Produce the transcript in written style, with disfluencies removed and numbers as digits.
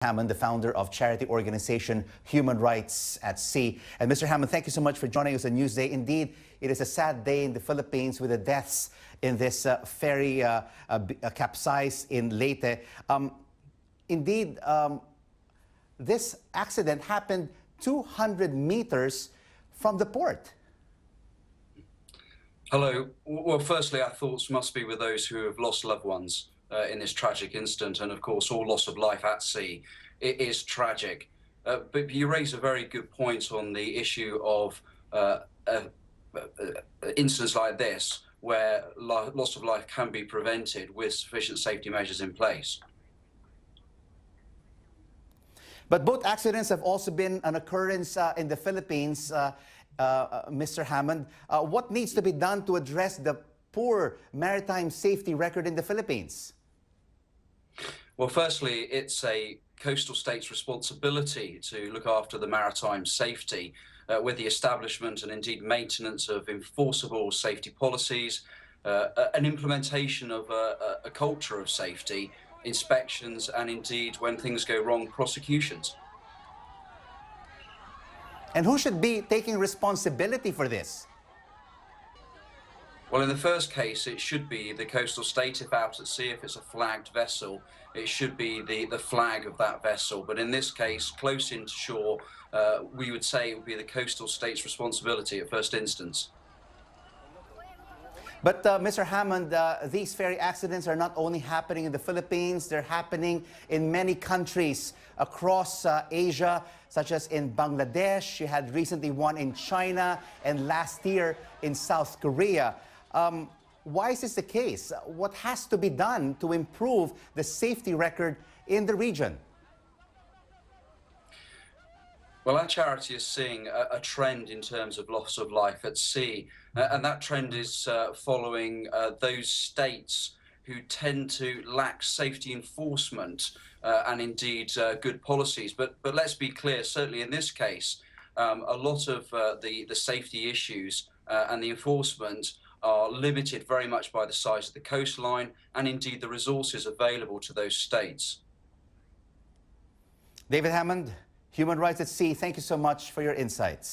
Hammond, the founder of charity organization Human Rights at Sea. And Mr. Hammond, thank you so much for joining us on Newsday. Indeed, it is a sad day in the Philippines with the deaths in this ferry capsize in Leyte. This accident happened 200 meters from the port. Hello. Well, firstly, our thoughts must be with those who have lost loved ones in this tragic incident, and of course, all loss of life at sea. It is tragic. But you raise a very good point on the issue of incidents like this, where loss of life can be prevented with sufficient safety measures in place. But both accidents have also been an occurrence in the Philippines, Mr. Hammond. What needs to be done to address the poor maritime safety record in the Philippines? Well, firstly, it's a coastal state's responsibility to look after the maritime safety with the establishment and indeed maintenance of enforceable safety policies, an implementation of a culture of safety, inspections, and indeed, when things go wrong, prosecutions. And who should be taking responsibility for this? Well, in the first case, it should be the coastal state. If out at sea, if it's a flagged vessel, it should be the flag of that vessel. But in this case, close in shore, we would say it would be the coastal state's responsibility at first instance. But Mr. Hammond, these ferry accidents are not only happening in the Philippines, they're happening in many countries across Asia, such as in Bangladesh. You had recently one in China and last year in South Korea. Why is this the case? What has to be done to improve the safety record in the region? Well, our charity is seeing a trend in terms of loss of life at sea, and that trend is following those states who tend to lack safety enforcement and indeed good policies. But let's be clear, certainly in this case, a lot of the safety issues and the enforcement are limited very much by the size of the coastline and indeed the resources available to those states. David Hammond, Human Rights at Sea, thank you so much for your insights.